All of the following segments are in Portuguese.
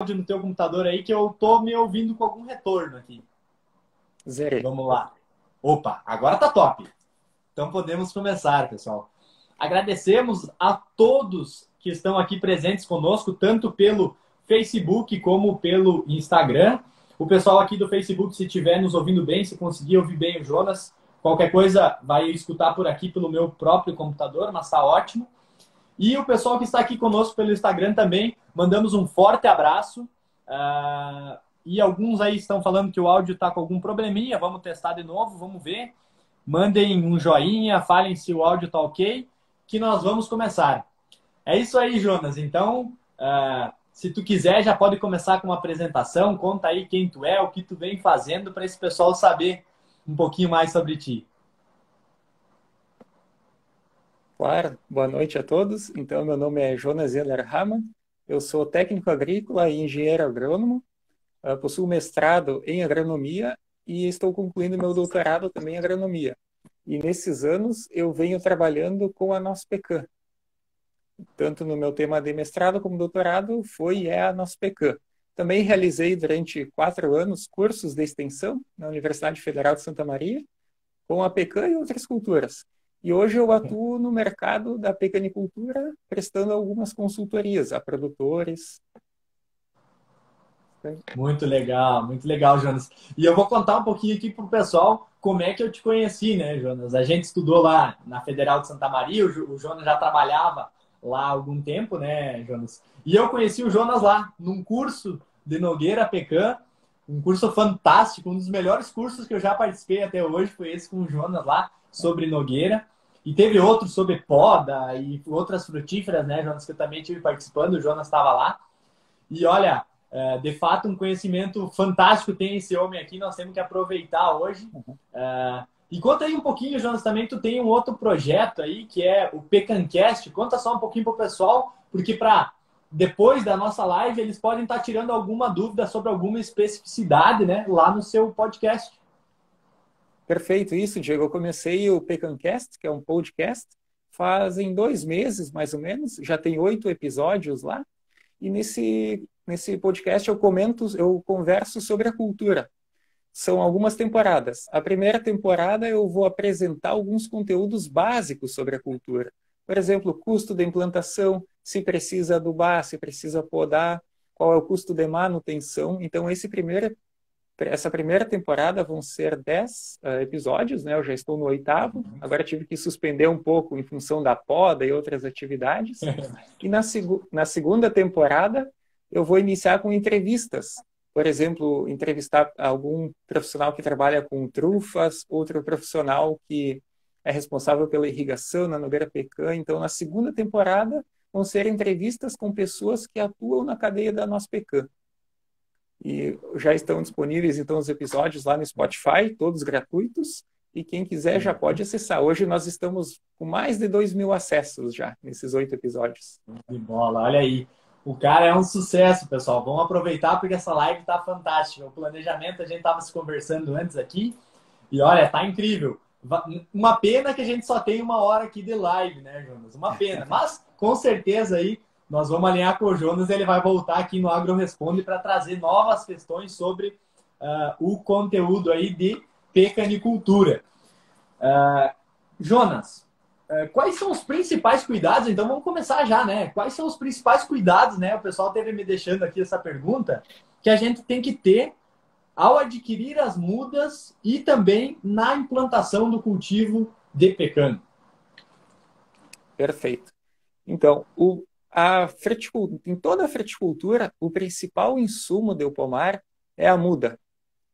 áudio no teu computador aí que eu tô me ouvindo com algum retorno aqui. Zerei. Vamos lá. Opa, agora tá top. Então podemos começar, pessoal. Agradecemos a todos que estão aqui presentes conosco, tanto pelo Facebook como pelo Instagram. O pessoal aqui do Facebook, se estiver nos ouvindo bem, se conseguir ouvir bem o Jonas, qualquer coisa vai escutar por aqui pelo meu próprio computador, mas tá ótimo. E o pessoal que está aqui conosco pelo Instagram também, mandamos um forte abraço. E alguns aí estão falando que o áudio está com algum probleminha. Vamos testar de novo, vamos ver. Mandem um joinha, falem se o áudio está ok, que nós vamos começar. É isso aí, Jonas. Então, se tu quiser, já pode começar com uma apresentação. Conta aí quem tu é, o que tu vem fazendo, para esse pessoal saber um pouquinho mais sobre ti. Claro, boa noite a todos. Então, meu nome é Jonas Zeller Hamann, eu sou técnico agrícola e engenheiro agrônomo, possuo mestrado em agronomia e estou concluindo meu doutorado também em agronomia. E nesses anos eu venho trabalhando com a Nospecan. Tanto no meu tema de mestrado como doutorado foi e é a Nospecan. Também realizei durante 4 anos cursos de extensão na Universidade Federal de Santa Maria, com a pecan e outras culturas. E hoje eu atuo no mercado da pecanicultura, prestando algumas consultorias a produtores. Muito legal, Jonas. E eu vou contar um pouquinho aqui para o pessoal como é que eu te conheci, né, Jonas? A gente estudou lá na Federal de Santa Maria, o Jonas já trabalhava lá há algum tempo, né, Jonas? E eu conheci o Jonas lá, num curso de Nogueira Pecan, um curso fantástico, um dos melhores cursos que eu já participei até hoje foi esse com o Jonas lá, sobre Nogueira. E teve outro sobre poda e outras frutíferas, né, Jonas, que eu também estive participando, o Jonas estava lá. E olha, de fato, um conhecimento fantástico tem esse homem aqui, nós temos que aproveitar hoje. E conta aí um pouquinho, Jonas, também tu tem um outro projeto aí, que é o Pecancast. Conta só um pouquinho para o pessoal, porque para depois da nossa live, eles podem estar tirando alguma dúvida sobre alguma especificidade, né, lá no seu podcast. Perfeito, isso, Diego. Eu comecei o Pecancast, que é um podcast, fazem 2 meses, mais ou menos. Já tem 8 episódios lá. E nesse podcast eu converso sobre a cultura. São algumas temporadas. A primeira temporada eu vou apresentar alguns conteúdos básicos sobre a cultura. Por exemplo, o custo da implantação, se precisa adubar, se precisa podar, qual é o custo de manutenção. Então, essa primeira temporada vão ser 10 episódios, né? Eu já estou no 8º. Agora tive que suspender um pouco em função da poda e outras atividades. E na segunda temporada eu vou iniciar com entrevistas. Por exemplo, entrevistar algum profissional que trabalha com trufas, outro profissional que é responsável pela irrigação na Nogueira Pecan. Então, na segunda temporada, vão ser entrevistas com pessoas que atuam na cadeia da Nospecan. E já estão disponíveis, então, os episódios lá no Spotify, todos gratuitos. E quem quiser já pode acessar. Hoje nós estamos com mais de 2.000 acessos já, nesses 8 episódios. De bola, olha aí. O cara é um sucesso, pessoal. Vamos aproveitar porque essa live tá fantástica. O planejamento, a gente tava se conversando antes aqui. E olha, tá incrível. Uma pena que a gente só tem 1 hora aqui de live, né, Jonas? Uma pena. Mas, com certeza aí, nós vamos alinhar com o Jonas. Ele vai voltar aqui no Agro Responde para trazer novas questões sobre o conteúdo aí de pecanicultura. Jonas, quais são os principais cuidados? Então vamos começar já, né? Quais são os principais cuidados, né? O pessoal teve me deixando aqui essa pergunta que a gente tem que ter ao adquirir as mudas e também na implantação do cultivo de pecan. Perfeito. Então, em toda a fruticultura, o principal insumo do pomar é a muda.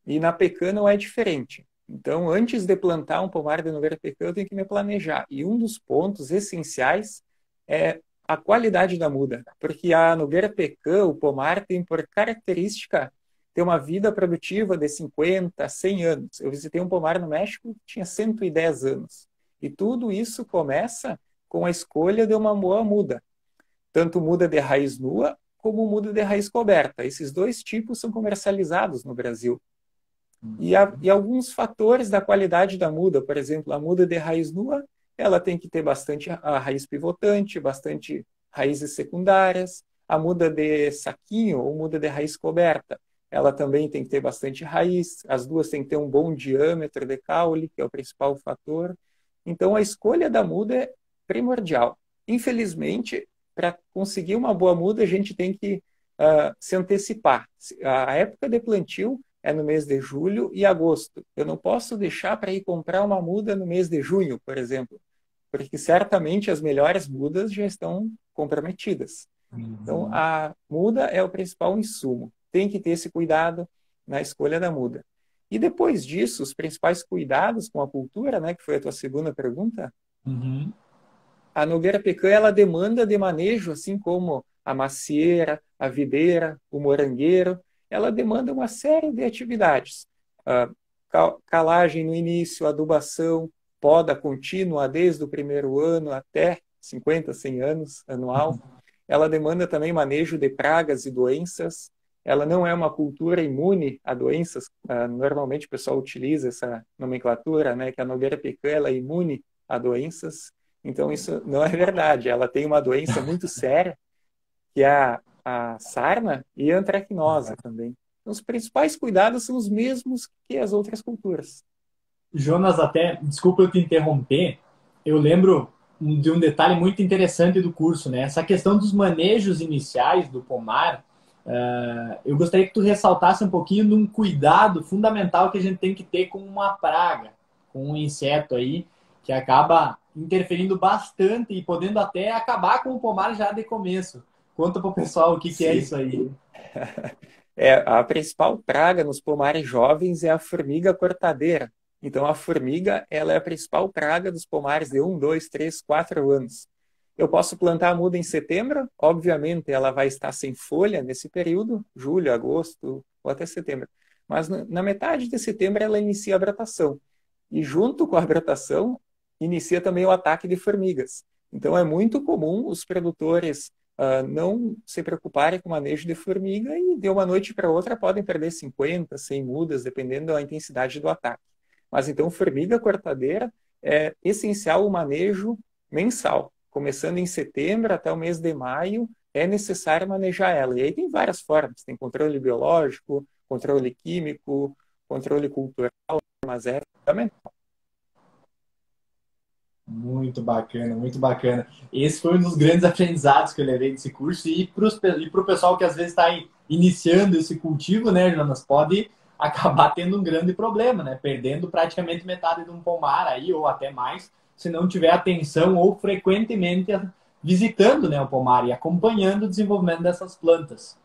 E na pecan não é diferente. Então, antes de plantar um pomar de Nogueira Pecan, eu tenho que me planejar. E um dos pontos essenciais é a qualidade da muda. Porque a Nogueira Pecan, o pomar, tem por característica ter uma vida produtiva de 50, 100 anos. Eu visitei um pomar no México que tinha 110 anos. E tudo isso começa com a escolha de uma boa muda. Tanto muda de raiz nua, como muda de raiz coberta. Esses 2 tipos são comercializados no Brasil. E alguns fatores da qualidade da muda, por exemplo, a muda de raiz nua, ela tem que ter bastante a raiz pivotante, bastante raízes secundárias. A muda de saquinho ou muda de raiz coberta, ela também tem que ter bastante raiz, as duas têm que ter um bom diâmetro de caule, que é o principal fator. Então, a escolha da muda é primordial. Infelizmente, para conseguir uma boa muda, a gente tem que se antecipar. A época de plantio é no mês de julho e agosto. Eu não posso deixar para ir comprar uma muda no mês de junho, por exemplo, porque certamente as melhores mudas já estão comprometidas. Então, Uhum. a muda é o principal insumo. Tem que ter esse cuidado na escolha da muda. E depois disso, os principais cuidados com a cultura, né, que foi a tua segunda pergunta, Uhum. a nogueira pecan ela demanda de manejo, assim como a macieira, a videira, o morangueiro, ela demanda uma série de atividades. Ah, calagem no início, adubação, poda contínua desde o primeiro ano até 50, 100 anos anual. Ela demanda também manejo de pragas e doenças. Ela não é uma cultura imune a doenças. Normalmente o pessoal utiliza essa nomenclatura, né, que a nogueira pecan ela é imune a doenças. Então, isso não é verdade. Ela tem uma doença muito séria, que é a sarna e a antracnose também. Então, os principais cuidados são os mesmos que as outras culturas. Jonas, até, desculpa eu te interromper, eu lembro de um detalhe muito interessante do curso, né? Essa questão dos manejos iniciais do pomar, eu gostaria que tu ressaltasse um pouquinho de um cuidado fundamental que a gente tem que ter com uma praga, com um inseto aí, que acaba interferindo bastante e podendo até acabar com o pomar já de começo. Conta para o pessoal o que, que é Sim. isso aí. A principal praga nos pomares jovens é a formiga cortadeira. Então, a formiga ela é a principal praga dos pomares de 1, 2, 3, 4 anos. Eu posso plantar a muda em setembro, obviamente ela vai estar sem folha nesse período, julho, agosto ou até setembro. Mas na metade de setembro ela inicia a brotação. E junto com a brotação, inicia também o ataque de formigas. Então é muito comum os produtores não se preocuparem com o manejo de formiga e de uma noite para outra podem perder 50, 100 mudas, dependendo da intensidade do ataque. Mas então formiga cortadeira é essencial o manejo mensal. Começando em setembro até o mês de maio, é necessário manejar ela. E aí tem várias formas: tem controle biológico, controle químico, controle cultural, mas é fundamental. Muito bacana, muito bacana. Esse foi um dos grandes aprendizados que eu levei desse curso e para o pessoal que às vezes está iniciando esse cultivo, né, Jonas, pode acabar tendo um grande problema, né, perdendo praticamente metade de um pomar aí ou até mais, se não tiver atenção ou frequentemente visitando, né, o pomar e acompanhando o desenvolvimento dessas plantas.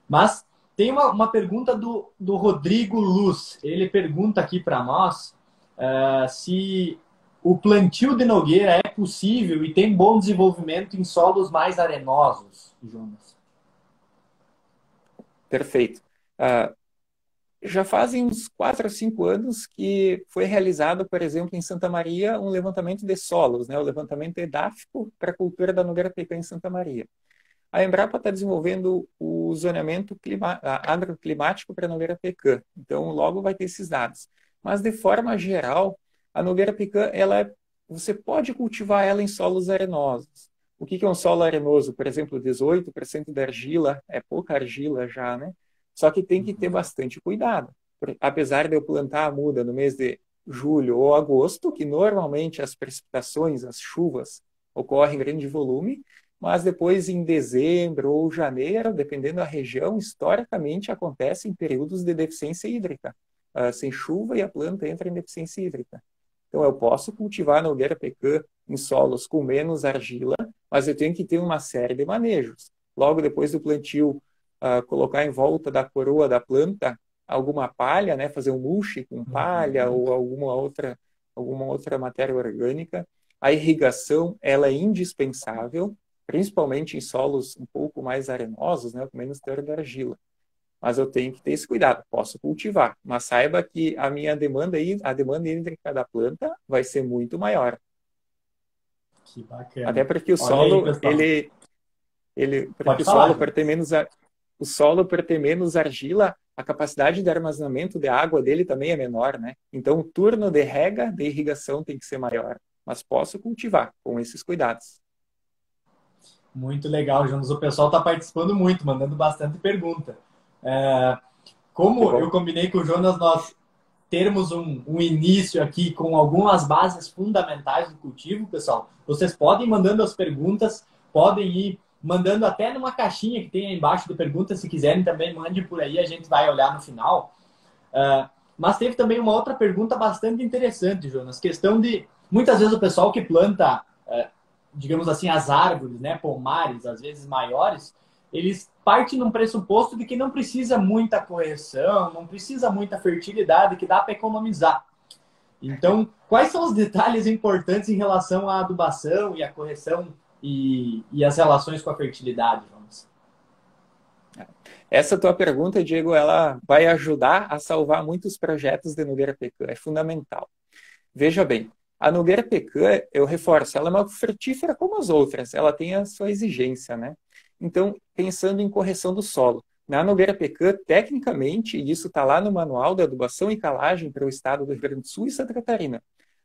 Mas tem uma pergunta do Rodrigo Luz. Ele pergunta aqui para nós se o plantio de nogueira é possível e tem bom desenvolvimento em solos mais arenosos, Jonas. Perfeito. Já fazem uns 4 ou 5 anos que foi realizado, por exemplo, em Santa Maria, um levantamento de solos, né? O levantamento edáfico para a cultura da nogueira pecan em Santa Maria. A Embrapa está desenvolvendo o zoneamento agroclimático para a nogueira pecan, então logo vai ter esses dados. Mas, de forma geral, a nogueira pecan, você pode cultivar ela em solos arenosos. O que é um solo arenoso? Por exemplo, 18% da argila, é pouca argila já, né? Só que tem que ter bastante cuidado. Apesar de eu plantar a muda no mês de julho ou agosto, que normalmente as precipitações, as chuvas, ocorrem em grande volume, mas depois em dezembro ou janeiro, dependendo da região, historicamente acontece em períodos de deficiência hídrica. Sem chuva e a planta entra em deficiência hídrica. Então eu posso cultivar nogueira pecan em solos com menos argila, mas eu tenho que ter uma série de manejos. Logo depois do plantio, colocar em volta da coroa da planta alguma palha, né, fazer um mulch com palha ou alguma outra matéria orgânica. A irrigação ela é indispensável, principalmente em solos um pouco mais arenosos, né, com menos teor de argila. Mas eu tenho que ter esse cuidado. Posso cultivar, mas saiba que a minha demanda a demanda hídrica da planta vai ser muito maior. Que Até bacana. porque o Olha aí, solo pessoal. porque Pode o falar, solo Jonas. o solo por ter menos argila, a capacidade de armazenamento de água dele também é menor, né? Então o turno de rega, de irrigação tem que ser maior, mas posso cultivar com esses cuidados. Muito legal, Jonas. O pessoal está participando muito, mandando bastante pergunta. É, Que como eu bom. combinei com o Jonas, nós termos um início aqui com algumas bases fundamentais do cultivo, pessoal. Vocês podem ir mandando as perguntas, podem ir mandando até numa caixinha que tem aí embaixo de perguntas, se quiserem também mande por aí, a gente vai olhar no final. Mas teve também uma outra pergunta bastante interessante, Jonas. Questão de, muitas vezes o pessoal que planta, digamos assim, as árvores, né, pomares, às vezes maiores, eles partem num pressuposto de que não precisa muita correção, não precisa muita fertilidade, que dá para economizar. Então, quais são os detalhes importantes em relação à adubação e à correção e as relações com a fertilidade, Jonas? Essa tua pergunta, Diego, ela vai ajudar a salvar muitos projetos de Nogueira Pecan. É fundamental. Veja bem, a Nogueira Pecan, eu reforço, ela é uma frutífera como as outras. Ela tem a sua exigência, né? Então, pensando em correção do solo. Na Nogueira Pecan, tecnicamente, e isso está lá no Manual da Adubação e Calagem para o estado do Rio Grande do Sul e Santa Catarina,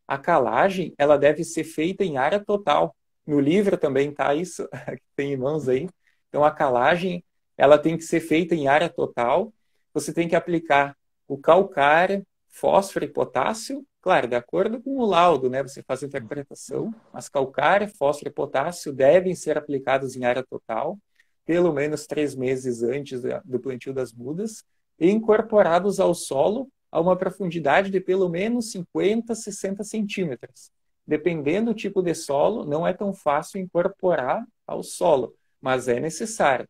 a calagem ela deve ser feita em área total. No livro também está isso, que tem em mãos aí. Então, a calagem ela tem que ser feita em área total. Você tem que aplicar o calcário, fósforo e potássio, claro, de acordo com o laudo, né? Você faz a interpretação, mas calcário, fósforo e potássio devem ser aplicados em área total, pelo menos 3 meses antes do plantio das mudas, e incorporados ao solo a uma profundidade de pelo menos 50, 60 centímetros. Dependendo do tipo de solo, não é tão fácil incorporar ao solo, mas é necessário.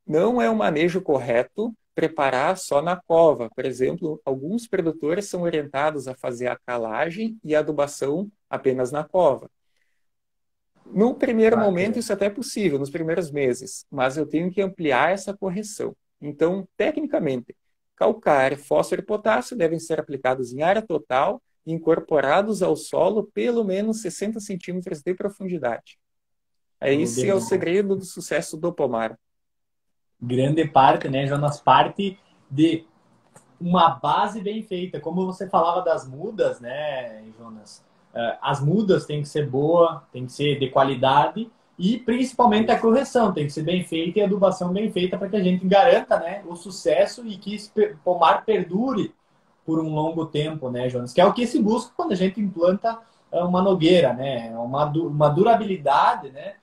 Não é um manejo correto preparar só na cova. Por exemplo, alguns produtores são orientados a fazer a calagem e a adubação apenas na cova. No primeiro momento, Bacana. isso até é possível, nos primeiros meses, mas eu tenho que ampliar essa correção. Então, tecnicamente, calcário, fósforo e potássio devem ser aplicados em área total e incorporados ao solo pelo menos 60 centímetros de profundidade. Show de Esse é o bola. segredo do sucesso do pomar. Grande parte, né, Jonas? Parte de uma base bem feita. Como você falava das mudas, né, Jonas? As mudas têm que ser boa, tem que ser de qualidade e principalmente a correção tem que ser bem feita e a adubação bem feita para que a gente garanta, né, o sucesso e que esse pomar perdure por um longo tempo, né, Jonas? Que é o que se busca quando a gente implanta uma nogueira, né? Uma durabilidade, né,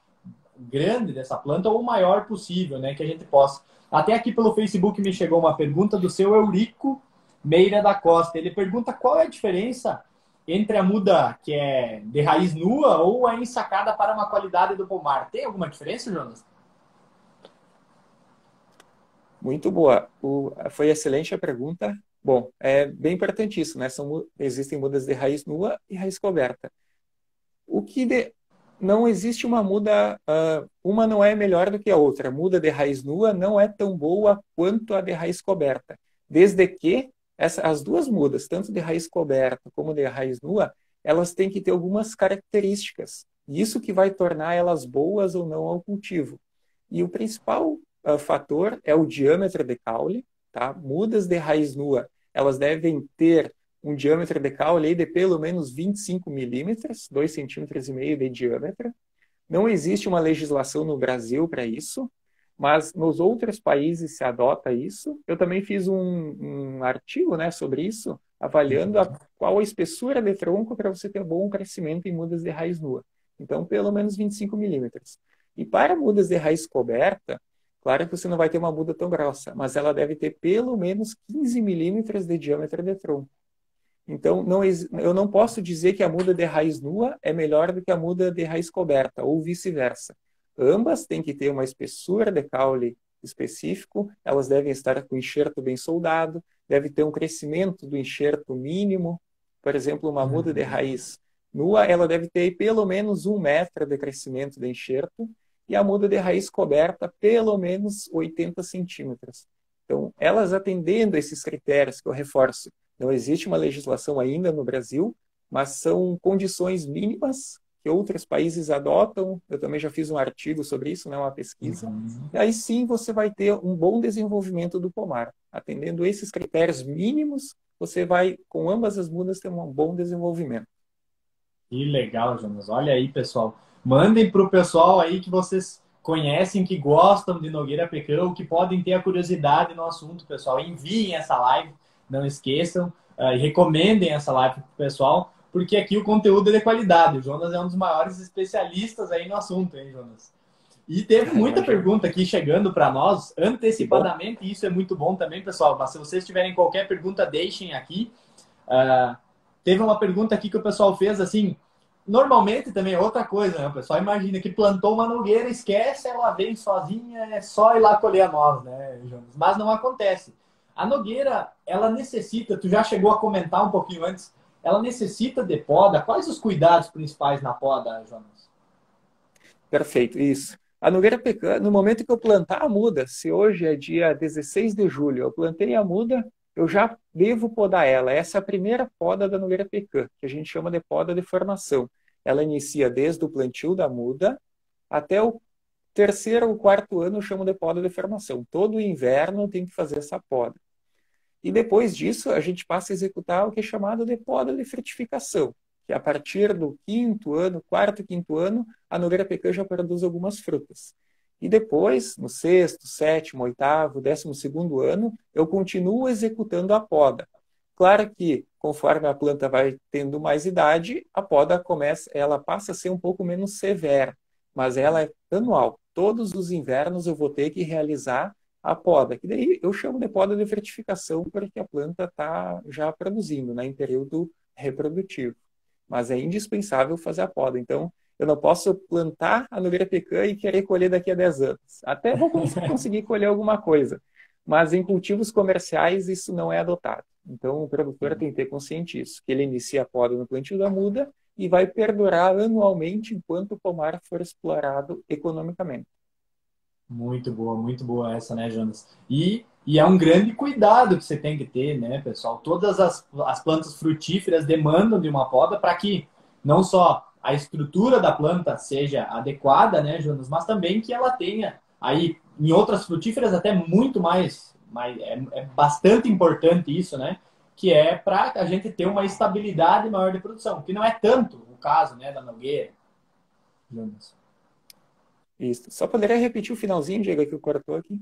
grande dessa planta ou o maior possível, né, que a gente possa. Até aqui pelo Facebook me chegou uma pergunta do seu Eurico Meira da Costa. Ele pergunta qual é a diferença entre a muda que é de raiz nua ou a ensacada para uma qualidade do pomar. Tem alguma diferença, Jonas? Muito boa. Foi excelente a pergunta. Bom, é bem importante isso, né? Existem mudas de raiz nua e raiz coberta. Não existe uma muda, uma não é melhor do que a outra. A muda de raiz nua não é tão boa quanto a de raiz coberta. Desde que as duas mudas, tanto de raiz coberta como de raiz nua, elas têm que ter algumas características. Isso que vai tornar elas boas ou não ao cultivo. E o principal fator é o diâmetro de caule, tá? Mudas de raiz nua, elas devem ter um diâmetro de caule de pelo menos 25 milímetros, 2,5 cm de diâmetro. Não existe uma legislação no Brasil para isso, mas nos outros países se adota isso. Eu também fiz um artigo, né, sobre isso, avaliando qual a espessura de tronco para você ter bom crescimento em mudas de raiz nua. Então, pelo menos 25 milímetros. E para mudas de raiz coberta, claro que você não vai ter uma muda tão grossa, mas ela deve ter pelo menos 15 milímetros de diâmetro de tronco. Então, eu não posso dizer que a muda de raiz nua é melhor do que a muda de raiz coberta, ou vice-versa. Ambas têm que ter uma espessura de caule específico, elas devem estar com o enxerto bem soldado, deve ter um crescimento do enxerto mínimo. Por exemplo, uma muda de raiz nua, ela deve ter pelo menos 1 metro de crescimento de enxerto, e a muda de raiz coberta, pelo menos 80 centímetros. Então, elas atendendo esses critérios que eu reforço, não existe uma legislação ainda no Brasil, mas são condições mínimas que outros países adotam. Eu também já fiz um artigo sobre isso, né, uma pesquisa. E aí sim você vai ter um bom desenvolvimento do pomar. Atendendo esses critérios mínimos, você vai, com ambas as mudas, ter um bom desenvolvimento. Que legal, Jonas. Olha aí, pessoal. Mandem para o pessoal aí que vocês conhecem, que gostam de Nogueira Pecan, ou que podem ter a curiosidade no assunto, pessoal, enviem essa live, não esqueçam, e recomendem essa live para o pessoal, porque aqui o conteúdo é de qualidade. O Jonas é um dos maiores especialistas aí no assunto, hein, Jonas? E teve muita Imagina. pergunta aqui chegando para nós antecipadamente, e isso é muito bom também, pessoal. Mas se vocês tiverem qualquer pergunta, deixem aqui. Teve uma pergunta aqui que o pessoal fez assim. Normalmente também é outra coisa, né? O pessoal imagina que plantou uma nogueira, esquece, ela vem sozinha, é só ir lá colher a noz, né, Jonas? Mas não acontece. A nogueira, ela necessita, tu já chegou a comentar um pouquinho antes, ela necessita de poda. Quais os cuidados principais na poda, Jonas? Perfeito, isso. A Nogueira Pecan, no momento que eu plantar a muda, se hoje é dia 16 de julho, eu plantei a muda, eu já devo podar ela. Essa é a primeira poda da Nogueira Pecan, que a gente chama de poda de formação. Ela inicia desde o plantio da muda até o terceiro ou quarto ano, eu chamo de poda de formação. Todo inverno tem que fazer essa poda. E depois disso, a gente passa a executar o que é chamado de poda de frutificação, que a partir do quinto ano, quarto, quinto ano, a Nogueira Pecan já produz algumas frutas. E depois, no sexto, sétimo, oitavo, 12º ano, eu continuo executando a poda. Claro que, conforme a planta vai tendo mais idade, a poda ela passa a ser um pouco menos severa, mas ela é anual. Todos os invernos eu vou ter que realizar a poda, que daí eu chamo de poda de frutificação, porque a planta está já produzindo, né, em período reprodutivo. Mas é indispensável fazer a poda. Então, eu não posso plantar a Nogueira Pecan e querer colher daqui a 10 anos. Até vou conseguir colher alguma coisa, mas em cultivos comerciais isso não é adotado. Então, o produtor tem que ter consciente disso, que ele inicia a poda no plantio da muda e vai perdurar anualmente enquanto o pomar for explorado economicamente. Muito boa essa, né, Jonas? E é um grande cuidado que você tem que ter, né, pessoal? Todas as plantas frutíferas demandam de uma poda para que não só a estrutura da planta seja adequada, né, Jonas, mas também que ela tenha aí, em outras frutíferas, até muito é bastante importante isso, né? Que é para a gente ter uma estabilidade maior de produção, que não é tanto o caso, né, da nogueira, Jonas. Isso. Só poderia repetir o finalzinho, Diego, que cortou aqui?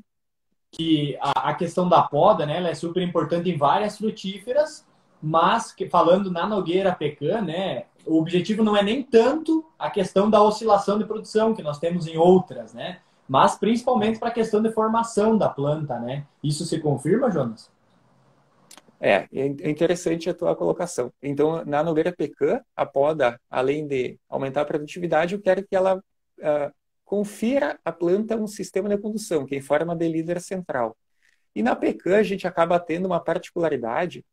Que a questão da poda, né, ela é super importante em várias frutíferas, mas que, falando na Nogueira Pecan, né, o objetivo não é nem tanto a questão da oscilação de produção que nós temos em outras, né, mas principalmente para a questão de formação da planta, né. Isso se confirma, Jonas? É interessante a tua colocação. Então, na Nogueira Pecan, a poda, além de aumentar a produtividade, eu quero que ela confira à planta um sistema de condução, que é em forma de líder central. E na Pecan, a gente acaba tendo uma particularidade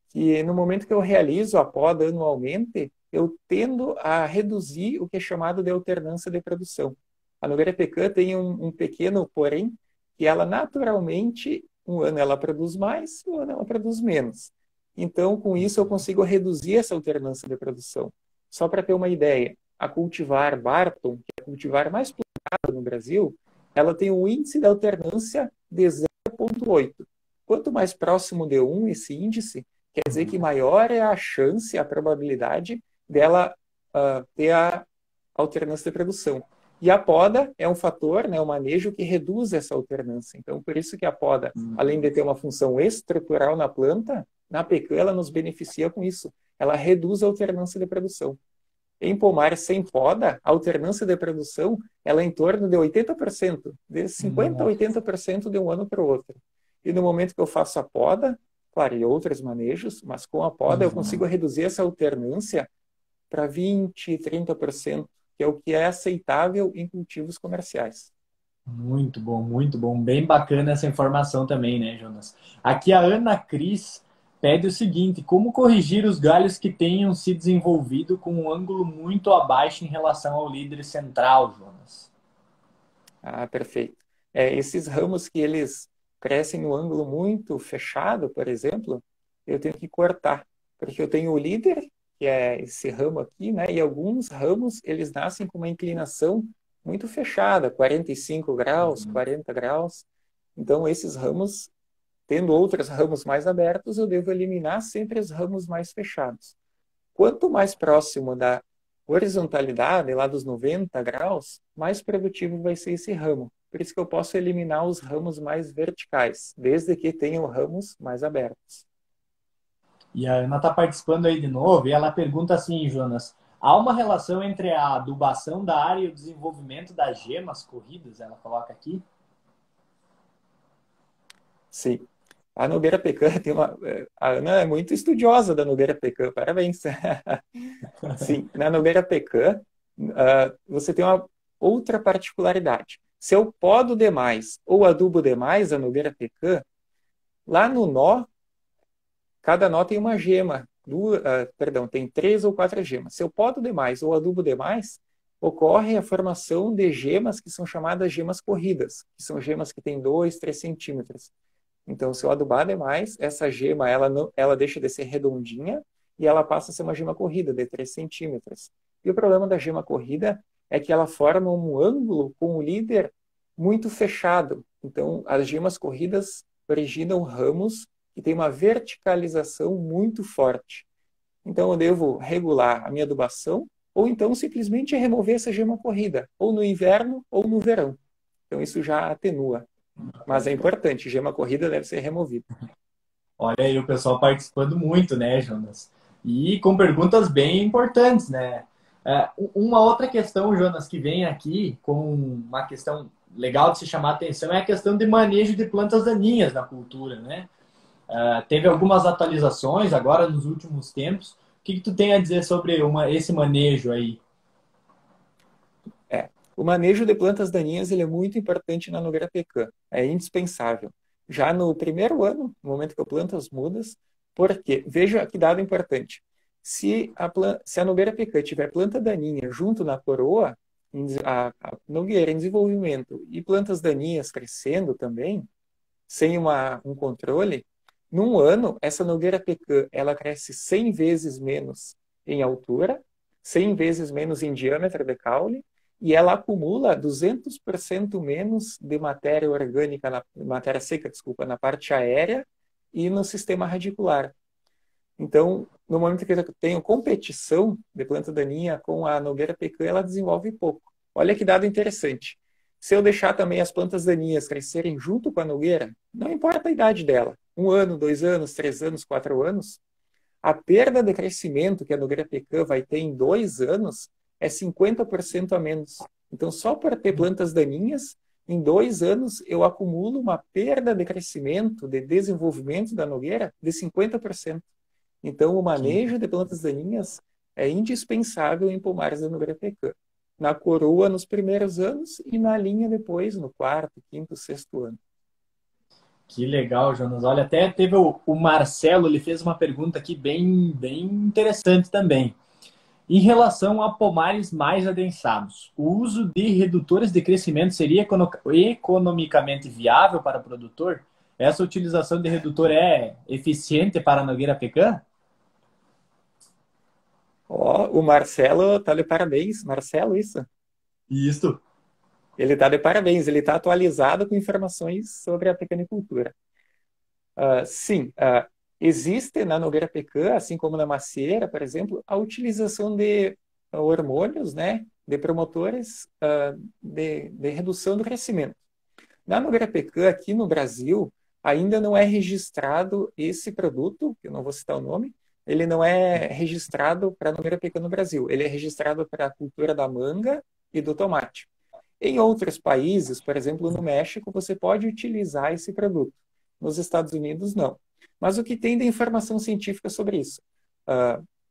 que, no momento que eu realizo a poda anualmente, eu tendo a reduzir o que é chamado de alternância de produção. A Nogueira Pecan tem um pequeno porém, que ela naturalmente, um ano ela produz mais, um ano ela produz menos. Então, com isso, eu consigo reduzir essa alternância de produção. Só para ter uma ideia, a cultivar Barton, que é a cultivar mais plantada no Brasil, ela tem um índice de alternância de 0,8. Quanto mais próximo de 1 esse índice, quer dizer que maior é a chance, a probabilidade dela ter a alternância de produção. E a poda é um fator, né, um manejo que reduz essa alternância. Então, por isso que a poda, além de ter uma função estrutural na planta, na pecan ela nos beneficia com isso. Ela reduz a alternância de produção. Em pomar sem poda, a alternância de produção ela é em torno de 80%, de 50% a 80% de um ano para o outro. E no momento que eu faço a poda, claro, e outros manejos, mas com a poda eu consigo reduzir essa alternância para 20%, 30%, que é o que é aceitável em cultivos comerciais. Muito bom. Bem bacana essa informação também, né, Jonas? Aqui a Ana Cris pede o seguinte: como corrigir os galhos que tenham se desenvolvido com um ângulo muito abaixo em relação ao líder central, Jonas? Ah, perfeito. Esses ramos que eles crescem no ângulo muito fechado, por exemplo, eu tenho que cortar, porque eu tenho o líder, que é esse ramo aqui, né? E alguns ramos, eles nascem com uma inclinação muito fechada, 45 graus, 40 graus. Então, esses ramos, tendo outros ramos mais abertos, eu devo eliminar sempre os ramos mais fechados. Quanto mais próximo horizontalidade, lá dos 90 graus, mais produtivo vai ser esse ramo. Por isso que eu posso eliminar os ramos mais verticais, desde que tenham ramos mais abertos. E a Ana está participando aí de novo e ela pergunta assim, Jonas, há uma relação entre a adubação da área e o desenvolvimento das gemas corridas? Ela coloca aqui. Sim. A Nogueira Pecan tem uma. A Ana é muito estudiosa da Nogueira Pecan, parabéns. Sim, na Nogueira Pecan, você tem uma outra particularidade. Se eu podo demais ou adubo demais a Nogueira Pecan, lá no nó, cada nó tem uma gema. Perdão, tem 3 ou 4 gemas. Se eu podo demais ou adubo demais, ocorre a formação de gemas que são chamadas gemas corridas, que são gemas que têm 2, 3 centímetros. Então, se eu adubar demais, essa gema ela deixa de ser redondinha e ela passa a ser uma gema corrida de 3 centímetros. E o problema da gema corrida é que ela forma um ângulo com o líder muito fechado. Então, as gemas corridas originam ramos que têm uma verticalização muito forte. Então, eu devo regular a minha adubação ou então simplesmente remover essa gema corrida, ou no inverno ou no verão. Então, isso já atenua. Mas é importante, gema corrida deve ser removida. Olha aí o pessoal participando muito, né, Jonas? E com perguntas bem importantes, né? Uma outra questão, Jonas, que vem aqui com uma questão legal de se chamar a atenção é a questão de manejo de plantas daninhas na cultura, né? Teve algumas atualizações agora nos últimos tempos. O que tu tem a dizer sobre esse manejo aí? O manejo de plantas daninhas ele é muito importante na Nogueira Pecan, é indispensável. Já no primeiro ano, no momento que eu planto as mudas, porque, veja que dado importante, se a Nogueira Pecan tiver planta daninha junto na coroa, a nogueira em desenvolvimento e plantas daninhas crescendo também, sem um controle, num ano, essa Nogueira Pecan ela cresce 100 vezes menos em altura, 100 vezes menos em diâmetro de caule, e ela acumula 200% menos de matéria orgânica, matéria seca, desculpa, na parte aérea e no sistema radicular. Então, no momento que eu tenho competição de planta daninha com a Nogueira Pecan, ela desenvolve pouco. Olha que dado interessante. Se eu deixar também as plantas daninhas crescerem junto com a nogueira, não importa a idade dela, 1 ano, 2 anos, 3 anos, 4 anos, a perda de crescimento que a Nogueira Pecan vai ter em 2 anos é 50% a menos. Então, só por ter plantas daninhas, em 2 anos eu acumulo uma perda de crescimento, de desenvolvimento da nogueira de 50%. Então, o manejo de plantas daninhas é indispensável em pomares da Nogueira Pecan. Na coroa nos primeiros anos e na linha depois, no 4º, 5º, 6º ano. Que legal, Jonas. Olha, até teve o Marcelo, ele fez uma pergunta aqui bem interessante também. Em relação a pomares mais adensados, o uso de redutores de crescimento seria economicamente viável para o produtor? Essa utilização de redutor é eficiente para a Nogueira Pecan? O Marcelo tá de parabéns. Marcelo, isso? Isso. Ele tá de parabéns. Ele está atualizado com informações sobre a pecanicultura. Sim, existe na Nogueira Pecan, assim como na macieira, por exemplo, a utilização de hormônios, né, de promotores de redução do crescimento. Na Nogueira Pecan, aqui no Brasil, ainda não é registrado esse produto, que eu não vou citar o nome, ele não é registrado para a Nogueira Pecan no Brasil, ele é registrado para a cultura da manga e do tomate. Em outros países, por exemplo, no México, você pode utilizar esse produto. Nos Estados Unidos, não. Mas o que tem de informação científica sobre isso?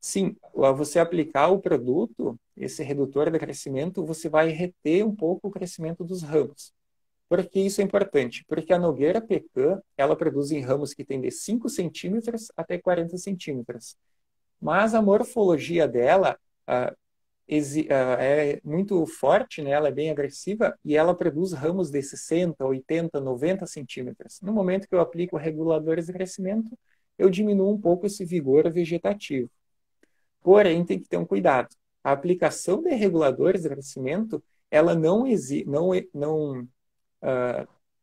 Sim, ao você aplicar o produto, esse redutor de crescimento, você vai reter um pouco o crescimento dos ramos. Por que isso é importante? Porque a Nogueira Pecan, ela produz em ramos que tem de 5 centímetros até 40 centímetros. Mas a morfologia dela é muito forte, né? Ela é bem agressiva e ela produz ramos de 60, 80, 90 centímetros. No momento que eu aplico reguladores de crescimento, eu diminuo um pouco esse vigor vegetativo. Porém, tem que ter um cuidado. A aplicação de reguladores de crescimento, ela não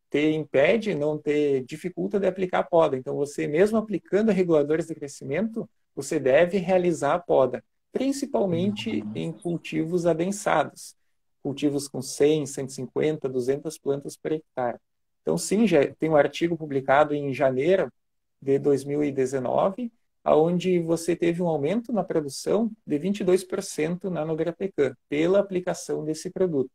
te impede, não te dificulta de aplicar a poda. Então, você mesmo aplicando reguladores de crescimento, você deve realizar a poda. principalmente em cultivos adensados, cultivos com 100, 150, 200 plantas por hectare. Então, sim, já tem um artigo publicado em janeiro de 2019, onde você teve um aumento na produção de 22% na Nogueira Pecan, pela aplicação desse produto.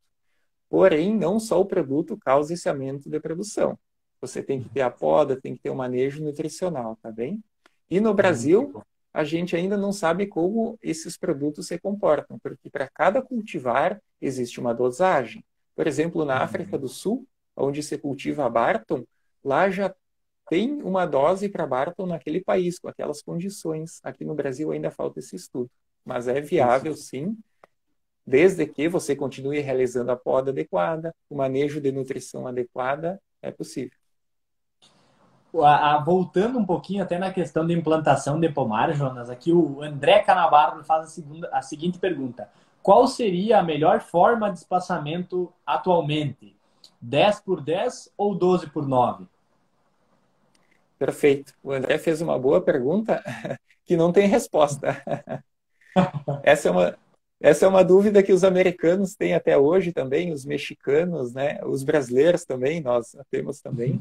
Porém, não só o produto causa esse aumento de produção. Você tem que ter a poda, tem que ter o manejo nutricional, tá bem? E no Brasil, a gente ainda não sabe como esses produtos se comportam, porque para cada cultivar existe uma dosagem. Por exemplo, na África do Sul, onde se cultiva a Barton, lá já tem uma dose para Barton naquele país, com aquelas condições. Aqui no Brasil ainda falta esse estudo. Mas é viável, sim, desde que você continue realizando a poda adequada, o manejo de nutrição adequada, é possível. Voltando um pouquinho até na questão de implantação de pomar, Jonas, aqui o André Canabarro faz a seguinte pergunta. Qual seria a melhor forma de espaçamento atualmente? 10 por 10 ou 12 por 9? Perfeito. O André fez uma boa pergunta que não tem resposta. Essa é uma dúvida que os americanos têm até hoje também, os mexicanos, né? Os brasileiros também, nós temos também.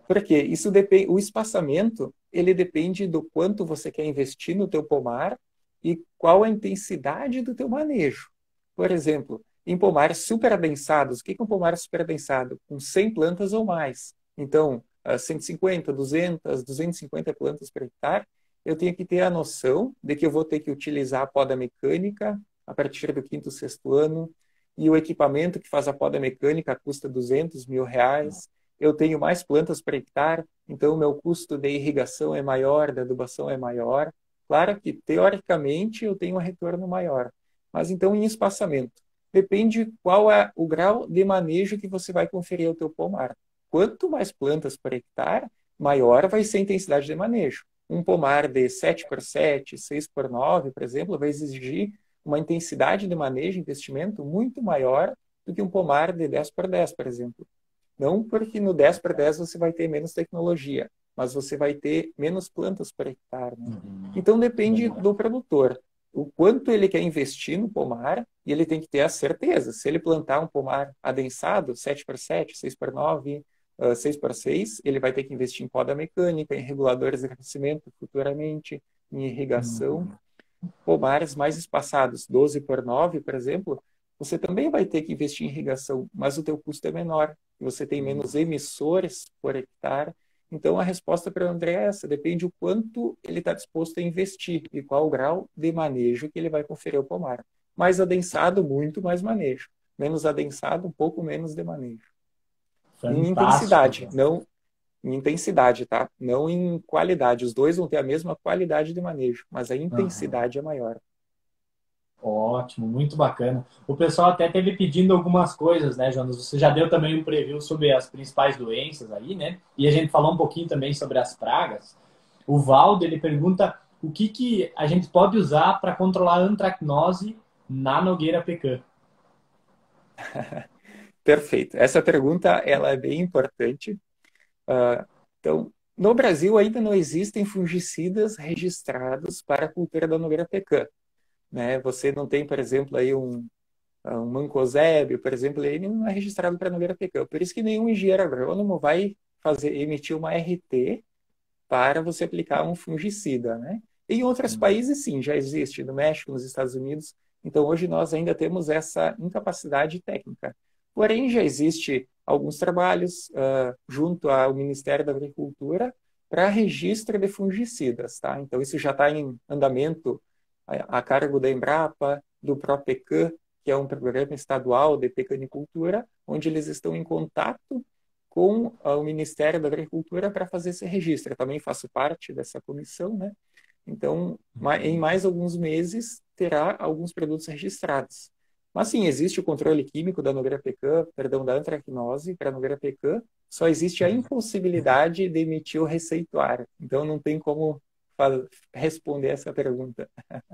Porque isso depende, o espaçamento, ele depende do quanto você quer investir no teu pomar e qual a intensidade do teu manejo. Por exemplo, em pomares super adensados, o que é um pomar super adensado? Com 100 plantas ou mais. Então, 150, 200, 250 plantas por hectare, eu tenho que ter a noção de que eu vou ter que utilizar a poda mecânica a partir do quinto, sexto ano, e o equipamento que faz a poda mecânica custa R$ 200.000. Eu tenho mais plantas por hectare, então o meu custo de irrigação é maior, de adubação é maior. Claro que, teoricamente, eu tenho um retorno maior. Mas, então, em espaçamento, depende qual é o grau de manejo que você vai conferir ao teu pomar. Quanto mais plantas por hectare, maior vai ser a intensidade de manejo. Um pomar de 7x7, 6x9, por exemplo, vai exigir uma intensidade de manejo, investimento, muito maior do que um pomar de 10x10, por exemplo. Não porque no 10x10 você vai ter menos tecnologia, mas você vai ter menos plantas por hectare. Né? Então depende do produtor. O quanto ele quer investir no pomar, e ele tem que ter a certeza. Se ele plantar um pomar adensado, 7x7, 6x9, 6x6, ele vai ter que investir em poda mecânica, em reguladores de crescimento futuramente, em irrigação. Pomares mais espaçados, 12x9, por exemplo, você também vai ter que investir em irrigação, mas o teu custo é menor. Você tem menos emissores por hectare. Então, a resposta para o André é essa. Depende o quanto ele está disposto a investir e qual o grau de manejo que ele vai conferir ao pomar. Mais adensado, muito mais manejo. Menos adensado, um pouco menos de manejo. Em intensidade, não em intensidade, tá? Não em qualidade. Os dois vão ter a mesma qualidade de manejo, mas a intensidade é maior. Ótimo, muito bacana. O pessoal até teve pedindo algumas coisas, né, Jonas? Você já deu também um preview sobre as principais doenças aí, né? E a gente falou um pouquinho também sobre as pragas. O Valdo, ele pergunta o que a gente pode usar para controlar a antracnose na Nogueira Pecan. Perfeito. Essa pergunta ela é bem importante. Então, no Brasil ainda não existem fungicidas registrados para a cultura da Nogueira Pecan. Né? Você não tem, por exemplo, aí um mancozeb, por exemplo, ele não é registrado para Nogueira Pecan. Por isso que nenhum engenheiro agrônomo vai emitir uma RT para você aplicar um fungicida. Né? Em outros países, sim, já existe, no México, nos Estados Unidos. Então, hoje nós ainda temos essa incapacidade técnica. Porém, já existe alguns trabalhos junto ao Ministério da Agricultura para registro de fungicidas. Tá? Então, isso já está em andamento a cargo da Embrapa, do ProPecan, que é um programa estadual de pecanicultura, onde eles estão em contato com o Ministério da Agricultura para fazer esse registro. Eu também faço parte dessa comissão, né? Então, em mais alguns meses, terá alguns produtos registrados. Mas sim, existe o controle químico da Nogueira Pecan, da antracnose para a Nogueira Pecan, só existe a impossibilidade de emitir o receituário. Então, não tem como responder essa pergunta.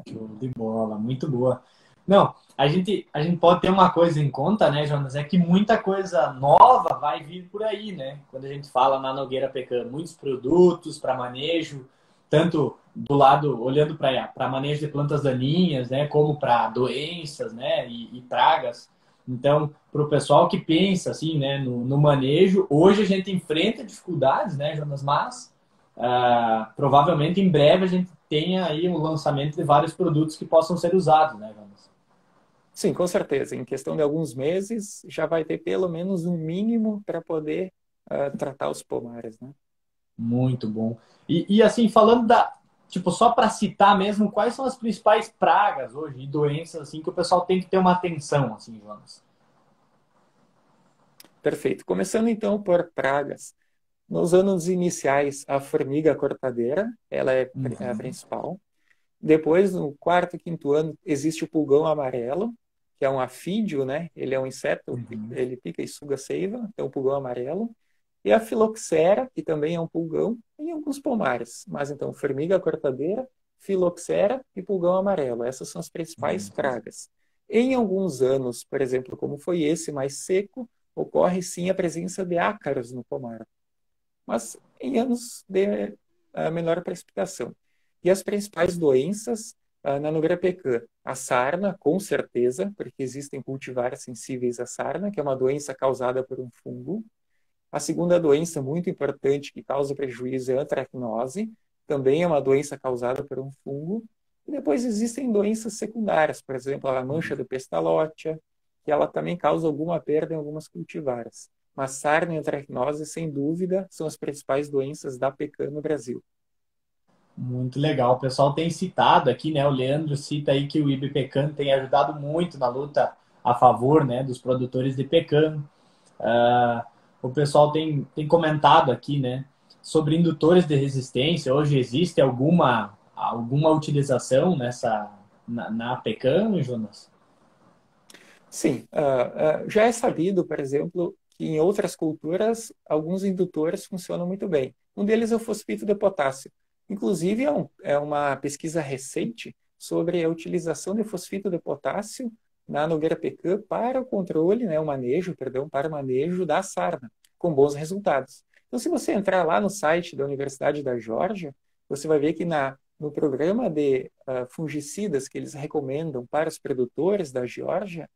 Show de bola, muito boa. Não, a gente pode ter uma coisa em conta, né, Jonas? É que muita coisa nova vai vir por aí, né? Quando a gente fala na Nogueira Pecan, muitos produtos para manejo, tanto do lado, olhando para manejo de plantas daninhas, né, como para doenças, né, e pragas. Então, para o pessoal que pensa assim, né, no manejo, hoje a gente enfrenta dificuldades, né, Jonas, mas provavelmente em breve a gente tenha aí um lançamento de vários produtos que possam ser usados, né, Jonas? Sim, com certeza. Em questão de alguns meses, já vai ter pelo menos um mínimo para poder tratar os pomares, né? Muito bom. E assim, falando tipo, só para citar mesmo, quais são as principais pragas hoje e doenças assim que o pessoal tem que ter uma atenção, assim, Jonas? Perfeito. Começando então por pragas. Nos anos iniciais, a formiga cortadeira, ela é a Uhum. principal. Depois, no quarto e quinto ano, existe o pulgão amarelo, que é um afídeo, né? Ele é um inseto, Uhum. ele pica e suga seiva, é o pulgão amarelo. E a filoxera, que também é um pulgão, em alguns pomares. Mas então, formiga cortadeira, filoxera e pulgão amarelo. Essas são as principais pragas. Em alguns anos, por exemplo, como foi esse mais seco, ocorre sim a presença de ácaros no pomar, mas em anos de menor precipitação. E as principais doenças na Nogueira Pecã, a sarna, com certeza, porque existem cultivares sensíveis à sarna, que é uma doença causada por um fungo. A segunda doença muito importante que causa prejuízo é a antracnose, também é uma doença causada por um fungo. E depois existem doenças secundárias, por exemplo, a mancha do pestalótia, que ela também causa alguma perda em algumas cultivares. Mas sarna e antracnose, sem dúvida, são as principais doenças da pecan no Brasil. Muito legal. O pessoal tem citado aqui, né? O Leandro cita aí que o IBPECAN tem ajudado muito na luta a favor, né, dos produtores de pecan. O pessoal tem comentado aqui, né, sobre indutores de resistência. Hoje existe alguma utilização na pecan, Jonas? Sim, já é sabido, por exemplo, que em outras culturas alguns indutores funcionam muito bem. Um deles é o fosfito de potássio. Inclusive, é uma pesquisa recente sobre a utilização de fosfito de potássio na Nogueira Pecan para o controle, né, o manejo, perdão, para o manejo da sarna, com bons resultados. Então, se você entrar lá no site da Universidade da Geórgia, você vai ver que no programa de fungicidas que eles recomendam para os produtores da Geórgia,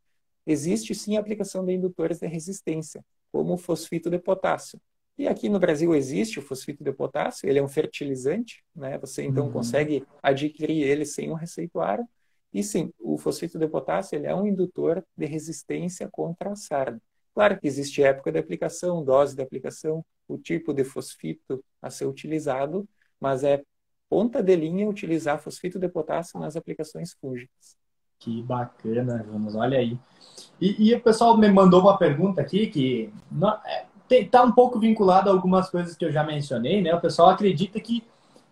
existe sim a aplicação de indutores de resistência, como o fosfito de potássio. E aqui no Brasil existe o fosfito de potássio, ele é um fertilizante, né? Você então Uhum. consegue adquirir ele sem um receituário. E sim, o fosfito de potássio ele é um indutor de resistência contra a sarna. Claro que existe época de aplicação, dose de aplicação, o tipo de fosfito a ser utilizado, mas é ponta de linha utilizar fosfito de potássio nas aplicações fúngicas. Que bacana, Jonas. Olha aí. E o pessoal me mandou uma pergunta aqui que tá um pouco vinculada a algumas coisas que eu já mencionei, né? O pessoal acredita que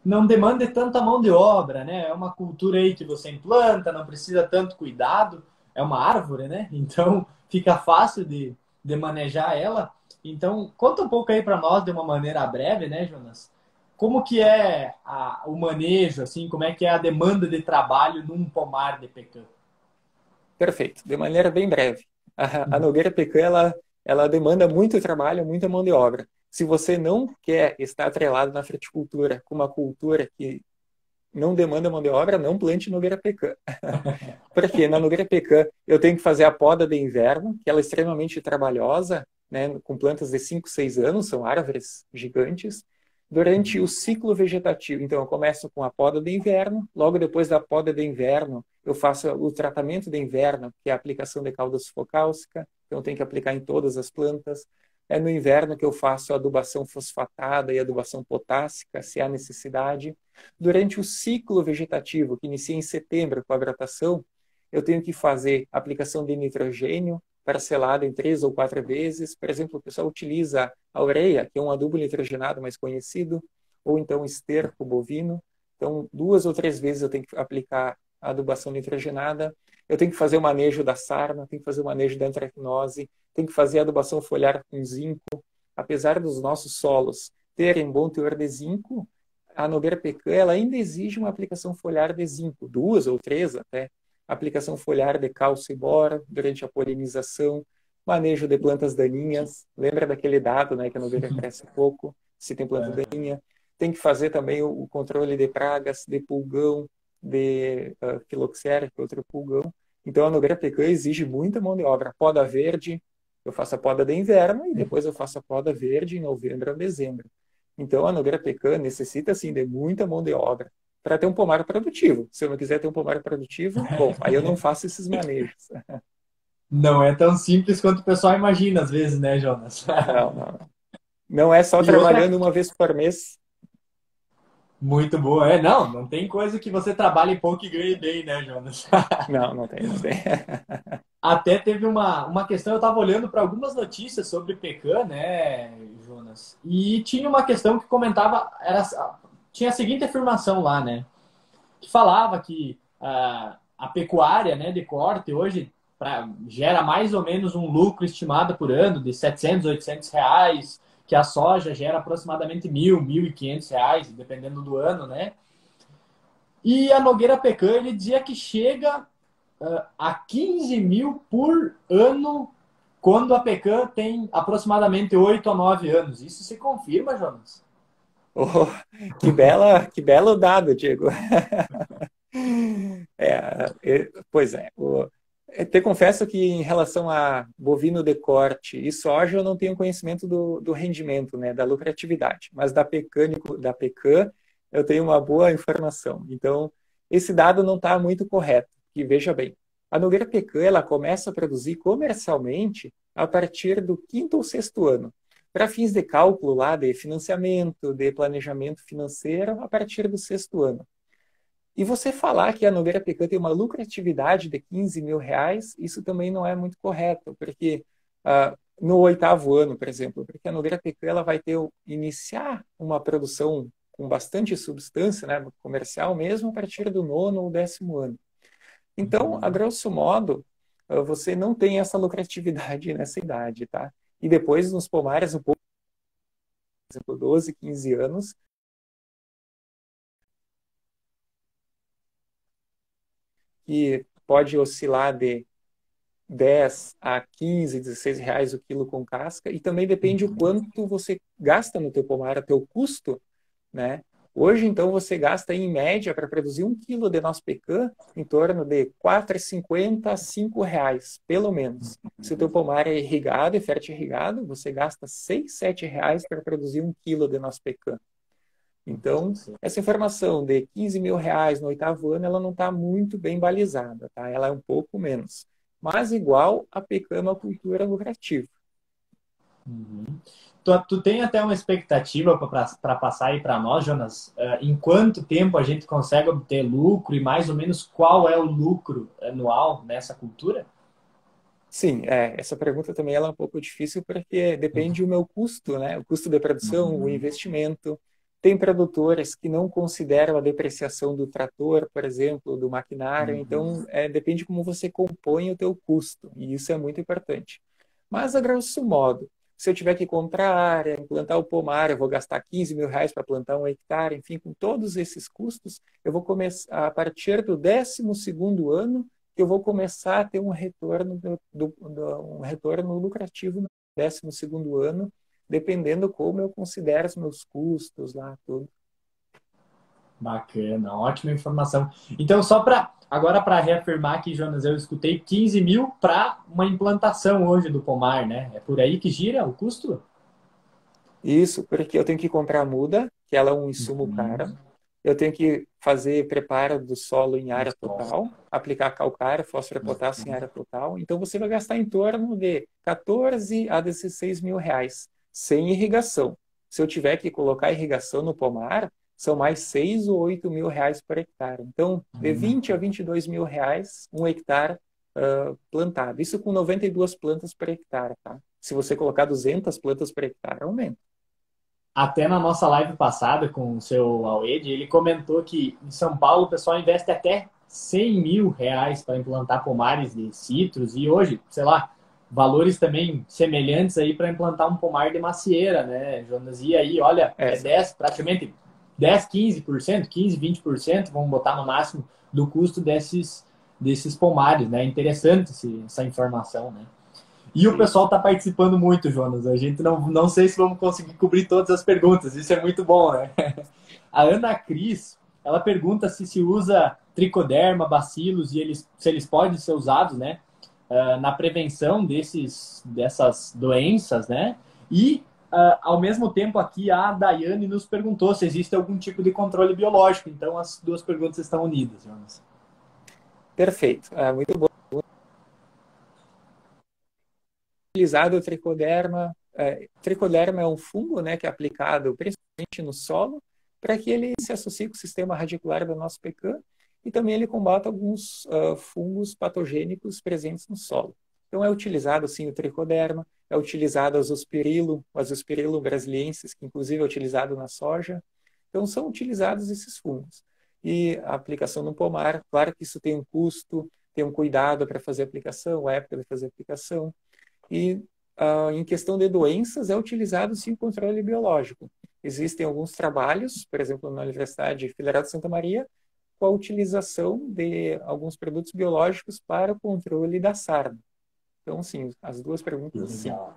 não demanda tanta mão de obra, né? É uma cultura aí que você implanta, não precisa tanto cuidado, é uma árvore, né? Então fica fácil de manejar ela. Então, conta um pouco aí para nós de uma maneira breve, né, Jonas? Como que é o manejo, assim, como é que é a demanda de trabalho num pomar de pecan? Perfeito, de maneira bem breve. A Nogueira Pecan, ela demanda muito trabalho, muita mão de obra. Se você não quer estar atrelado na fruticultura com uma cultura que não demanda mão de obra, não plante Nogueira Pecan. Porque na Nogueira Pecan eu tenho que fazer a poda de inverno, que ela é extremamente trabalhosa, né, com plantas de 5, 6 anos, são árvores gigantes. Durante o ciclo vegetativo, então eu começo com a poda de inverno, logo depois da poda de inverno, eu faço o tratamento de inverno, que é a aplicação de cálcica, então eu tenho que aplicar em todas as plantas. É no inverno que eu faço a adubação fosfatada e adubação potássica, se há necessidade. Durante o ciclo vegetativo, que inicia em setembro com a brotação, eu tenho que fazer aplicação de nitrogênio parcelado em 3 ou 4 vezes. Por exemplo, o pessoal utiliza a ureia, que é um adubo nitrogenado mais conhecido, ou então esterco bovino. Então, 2 ou 3 vezes eu tenho que aplicar a adubação nitrogenada. Eu tenho que fazer o manejo da sarna, tenho que fazer o manejo da antracnose, tenho que fazer a adubação foliar com zinco. Apesar dos nossos solos terem bom teor de zinco, a Nogueira Pecan ela ainda exige uma aplicação foliar de zinco, 2 ou 3 até, aplicação foliar de cálcio e bora durante a polinização, manejo de plantas daninhas. Lembra daquele dado, né, que a nogueira cresce pouco, se tem planta daninha. tem que fazer também o controle de pragas, de pulgão, de filoxera, que é outro pulgão. Então, a Nogueira Pecan exige muita mão de obra. Poda verde, eu faço a poda de inverno e depois eu faço a poda verde em novembro a dezembro. Então, a Nogueira Pecan necessita, assim, de muita mão de obra para ter um pomar produtivo. Se eu não quiser ter um pomar produtivo, bom, aí eu não faço esses manejos. Não é tão simples quanto o pessoal imagina, às vezes, né, Jonas? Não, não. Não é só E outra trabalhando uma vez por mês. muito boa. Não tem coisa que você trabalhe pouco e ganhe bem, né, Jonas? Não, não tem, não tem. Até teve uma questão, eu estava olhando para algumas notícias sobre Pecan, né, Jonas? E tinha uma questão que comentava, tinha a seguinte afirmação lá, né? Que falava que a pecuária, né, de corte hoje gera mais ou menos um lucro estimado por ano de 700, 800 reais, que a soja gera aproximadamente 1.000, 1.500 reais, dependendo do ano, né? E a Nogueira Pecan, ele dizia que chega a 15 mil por ano quando a Pecan tem aproximadamente 8 a 9 anos. Isso se confirma, Jonas? Oh, que belo dado, Diego. Pois é. Eu te confesso que em relação a bovino de corte e soja, eu não tenho conhecimento do rendimento, né, da lucratividade, mas da Pecan eu tenho uma boa informação. Então, esse dado não está muito correto. E veja bem, a Nogueira Pecan ela começa a produzir comercialmente a partir do quinto ou sexto ano. Para fins de cálculo lá de financiamento, de planejamento financeiro, a partir do sexto ano. E você falar que a Nogueira Pecan tem uma lucratividade de 15 mil reais, isso também não é muito correto, porque no oitavo ano, por exemplo, porque a Nogueira Pecan ela vai iniciar uma produção com bastante substância, né, comercial mesmo, a partir do nono ou décimo ano. Então, a grosso modo, você não tem essa lucratividade nessa idade, tá? E depois, nos pomares, um pouco, por exemplo, 12, 15 anos, que pode oscilar de 10 a 15, 16 reais o quilo com casca, e também depende o quanto você gasta no teu pomar, o teu custo, né? Hoje, então, você gasta em média para produzir 1 quilo de nosso pecan em torno de R$ 4,50 a R$ 5, pelo menos. Se o teu pomar é irrigado e fértil irrigado, você gasta R$ 6, R$ 7 para produzir 1 quilo de nosso pecan. Então, essa informação de 15 mil reais no oitavo ano, ela não está muito bem balizada, tá? Ela é um pouco menos. Mas igual a pecan é uma cultura lucrativa. Uhum. Tu tem até uma expectativa para passar aí para nós, Jonas? Em quanto tempo a gente consegue obter lucro e mais ou menos qual é o lucro anual nessa cultura? Sim, essa pergunta também ela é um pouco difícil porque depende do meu custo, né? O custo de produção, o investimento. Tem produtores que não consideram a depreciação do trator, por exemplo, do maquinário. Então, depende como você compõe o teu custo. E isso é muito importante. Mas, a grosso modo, se eu tiver que comprar área, implantar o pomar, eu vou gastar 15 mil reais para plantar 1 hectare, enfim, com todos esses custos, eu vou começar, a partir do 12º ano, que eu vou começar a ter um retorno, um retorno lucrativo no 12º ano, dependendo como eu considero os meus custos lá, tudo. Bacana, ótima informação. Então, agora para reafirmar aqui, Jonas, eu escutei 15 mil para uma implantação hoje do pomar, né? É por aí que gira o custo? Isso, porque eu tenho que comprar muda, que ela é um insumo caro. Eu tenho que fazer preparo do solo em área total, aplicar calcário, fósforo e potássio em área total. Então, você vai gastar em torno de 14 a 16 mil reais, sem irrigação. Se eu tiver que colocar irrigação no pomar, são mais 6 ou 8 mil reais por hectare. Então, de 20 a 22 mil reais, 1 hectare plantado. Isso com 92 plantas por hectare, tá? Se você colocar 200 plantas por hectare, aumenta. Até na nossa live passada com o seu Aued, ele comentou que em São Paulo o pessoal investe até 100 mil reais para implantar pomares de citros e hoje, sei lá, valores também semelhantes aí para implantar um pomar de macieira, né, Jonas? E aí, olha, praticamente 10, 15%, 15, 20%, vamos botar no máximo, do custo desses pomares, né? Interessante essa informação, né? E o Isso. pessoal está participando muito, Jonas. A gente não sei se vamos conseguir cobrir todas as perguntas. Isso é muito bom, né? A Ana Cris, ela pergunta se usa tricoderma, bacilos e se eles podem ser usados, né, na prevenção dessas doenças, né? E ao mesmo tempo aqui a Daiane nos perguntou se existe algum tipo de controle biológico. Então as duas perguntas estão unidas, Jonas. Perfeito. Muito bom. Utilizado o tricoderma. Tricoderma é um fungo, né, que é aplicado principalmente no solo para que ele se associe com o sistema radicular do nosso pecan e também ele combata alguns fungos patogênicos presentes no solo. Então é utilizado sim o tricoderma, é utilizado o Azospirillum brasiliensis, que inclusive é utilizado na soja. Então são utilizados esses fungos. E a aplicação no pomar, claro que isso tem um custo, tem um cuidado para fazer a aplicação, a época de fazer a aplicação. E em questão de doenças, é utilizado sim o controle biológico. Existem alguns trabalhos, por exemplo, na Universidade Federal de Santa Maria, com a utilização de alguns produtos biológicos para o controle da sarna. Então, sim, as duas perguntas, sim. Legal.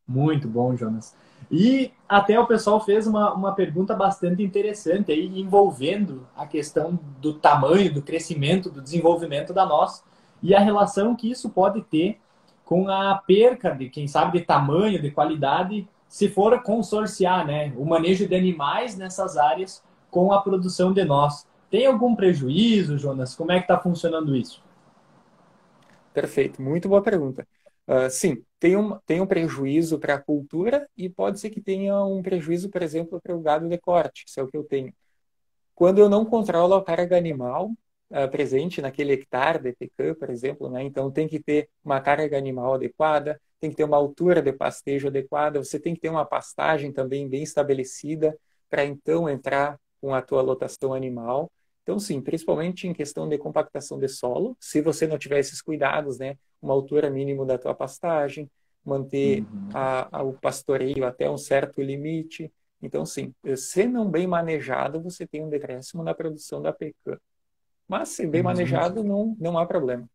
Muito bom, Jonas. E até o pessoal fez uma pergunta bastante interessante aí, envolvendo a questão do tamanho, do crescimento, do desenvolvimento da noz e a relação que isso pode ter com a perca de, quem sabe, de tamanho, de qualidade, se for consorciar, né, o manejo de animais nessas áreas com a produção de noz. Tem algum prejuízo, Jonas? Como é que está funcionando isso? Perfeito, muito boa pergunta. Sim, tem um prejuízo para a cultura e pode ser que tenha um prejuízo, por exemplo, para o gado de corte, se é o que eu tenho. Quando eu não controlo a carga animal presente naquele hectare de pecan, por exemplo, né? Então tem que ter uma carga animal adequada, tem que ter uma altura de pastejo adequada, você tem que ter uma pastagem também bem estabelecida para então entrar com a tua lotação animal. Então sim, principalmente em questão de compactação de solo, se você não tiver esses cuidados, né? Uma altura mínima da tua pastagem, manter Uhum. o pastoreio até um certo limite. Então, sim, se não bem manejado, você tem um decréscimo na produção da pecan. Mas, se bem manejado, não há problema.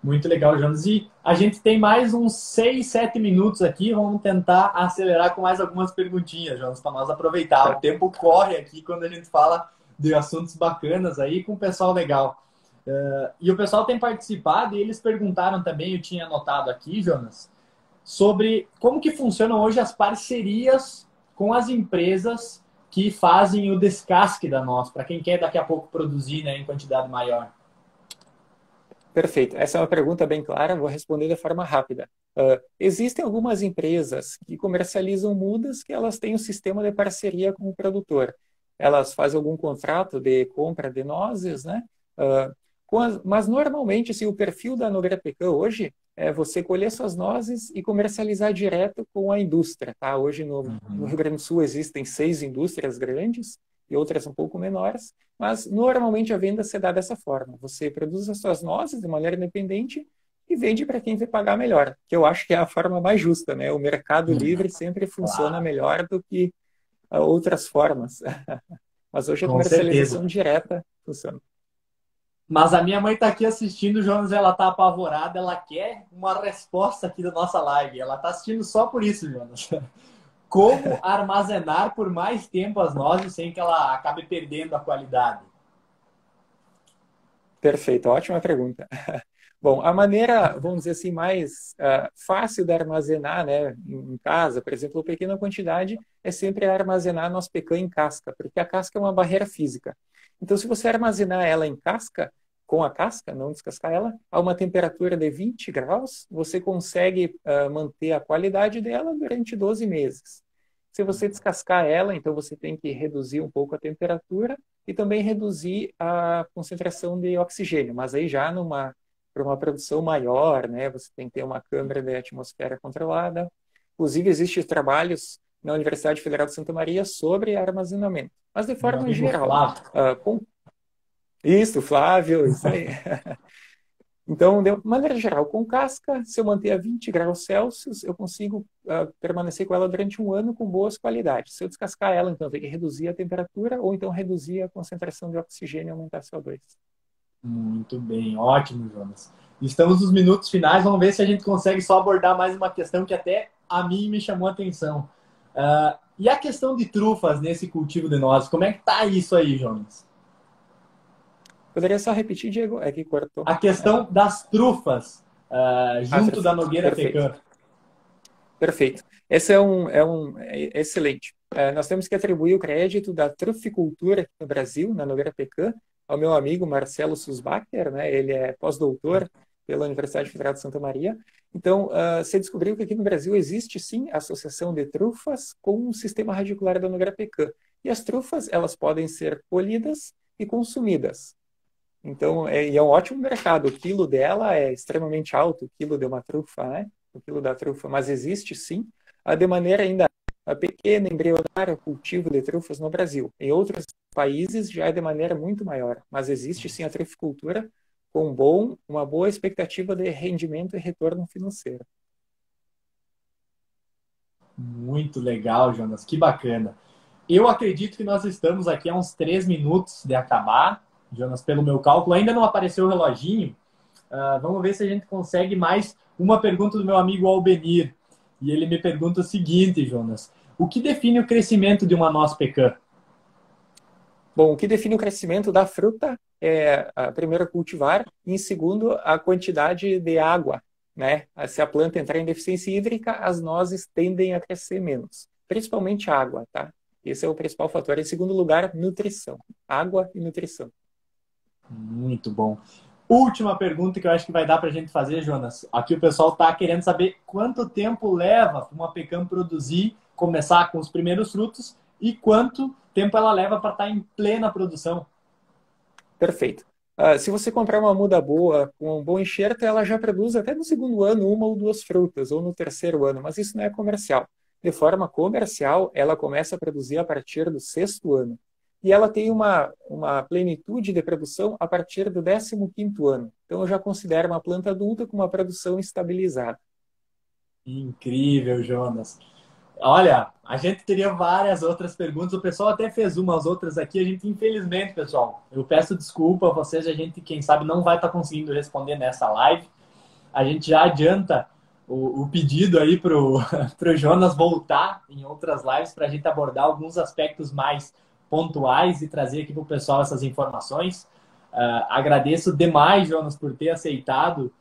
Muito legal, Jonas. E a gente tem mais uns 6, 7 minutos aqui. Vamos tentar acelerar com mais algumas perguntinhas, Jonas, para nós aproveitar. O Tá. tempo corre aqui quando a gente fala de assuntos bacanas aí com o pessoal legal. E o pessoal tem participado e eles perguntaram também, eu tinha anotado aqui, Jonas, sobre como que funcionam hoje as parcerias com as empresas que fazem o descasque da noz, para quem quer daqui a pouco produzir, né, em quantidade maior. Perfeito. Essa é uma pergunta bem clara, vou responder de forma rápida. Existem algumas empresas que comercializam mudas que elas têm um sistema de parceria com o produtor. Elas fazem algum contrato de compra de nozes, né? Uh, mas normalmente, assim, o perfil da Nogueira Pecan hoje é você colher suas nozes e comercializar direto com a indústria, tá? Hoje no Rio Grande do Sul existem 6 indústrias grandes e outras um pouco menores, mas normalmente a venda se dá dessa forma. Você produz as suas nozes de maneira independente e vende para quem vai pagar melhor, que eu acho que é a forma mais justa, né? O mercado livre sempre funciona Claro, melhor do que outras formas. Mas hoje a com certeza. comercialização direta funciona. Mas a minha mãe está aqui assistindo, Jonas, ela está apavorada, ela quer uma resposta aqui da nossa live. Ela está assistindo só por isso, Jonas. Como armazenar por mais tempo as nozes sem que ela acabe perdendo a qualidade? Perfeito, ótima pergunta. Bom, a maneira, vamos dizer assim, mais fácil de armazenar, né, em casa, por exemplo, pequena quantidade, é sempre armazenar nosso pecan em casca, porque a casca é uma barreira física. Então, se você armazenar ela em casca, com a casca, não descascar ela, a uma temperatura de 20 graus, você consegue manter a qualidade dela durante 12 meses. Se você descascar ela, então você tem que reduzir um pouco a temperatura e também reduzir a concentração de oxigênio, mas aí já para uma produção maior, né? Você tem que ter uma câmara de atmosfera controlada. Inclusive, existem trabalhos na Universidade Federal de Santa Maria sobre armazenamento. Mas de Meu forma amigo geral, Flávio. com isso, Flávio, isso aí. Então, de maneira geral, com casca, se eu manter a 20 graus Celsius, eu consigo permanecer com ela durante um ano com boas qualidades. Se eu descascar ela, então, eu tenho que reduzir a temperatura ou então reduzir a concentração de oxigênio e aumentar CO2. Muito bem, ótimo, Jonas. Estamos nos minutos finais, vamos ver se a gente consegue só abordar mais uma questão que até a mim me chamou a atenção. E a questão de trufas nesse cultivo de nozes, como é que tá isso aí, Jonas? Poderia só repetir, Diego? É que cortou. A questão das trufas junto da Perfeito, Nogueira perfeito. Pecan. Perfeito. Esse é excelente. Nós temos que atribuir o crédito da truficultura aqui no Brasil, na Nogueira Pecan, ao meu amigo Marcelo Susbacher, né? Ele é pós-doutor pela Universidade Federal de Santa Maria. Então, você descobriu que aqui no Brasil existe, sim, a associação de trufas com o sistema radicular da Nogueira Pecan. E as trufas, elas podem ser colhidas e consumidas. Então, e é um ótimo mercado. O quilo dela é extremamente alto, o quilo de uma trufa, né? O quilo da trufa. Mas existe, sim, de maneira ainda pequena, embrionária, o cultivo de trufas no Brasil. Em outros países já é de maneira muito maior. Mas existe, sim, a truficultura com uma boa expectativa de rendimento e retorno financeiro. Muito legal, Jonas. Que bacana. Eu acredito que nós estamos aqui a uns 3 minutos de acabar, Jonas, pelo meu cálculo. Ainda não apareceu o reloginho. Vamos ver se a gente consegue mais uma pergunta do meu amigo Albenir. E ele me pergunta o seguinte, Jonas. O que define o crescimento de uma noz pecan? Bom, o que define o crescimento da fruta é, primeiro, cultivar, e em segundo, a quantidade de água, né? Se a planta entrar em deficiência hídrica, as nozes tendem a crescer menos, principalmente água, tá? Esse é o principal fator. Em segundo lugar, nutrição. Água e nutrição. Muito bom. Última pergunta que eu acho que vai dar para a gente fazer, Jonas. Aqui o pessoal está querendo saber quanto tempo leva para uma pecan produzir, começar com os primeiros frutos e quanto tempo ela leva para estar em plena produção. Perfeito. Se você comprar uma muda boa, com um bom enxerto, ela já produz até no segundo ano uma ou duas frutas, ou no terceiro ano, mas isso não é comercial. De forma comercial, ela começa a produzir a partir do sexto ano. E ela tem uma plenitude de produção a partir do 15º ano. Então, eu já considero uma planta adulta com uma produção estabilizada. Incrível, Jonas. Olha, a gente teria várias outras perguntas. O pessoal até fez umas outras aqui. A gente, infelizmente, pessoal, eu peço desculpa a vocês. A gente, quem sabe, não vai estar conseguindo responder nessa live. A gente já adianta o pedido aí pro Jonas voltar em outras lives para a gente abordar alguns aspectos mais pontuais e trazer aqui para o pessoal essas informações. Agradeço demais, Jonas, por ter aceitado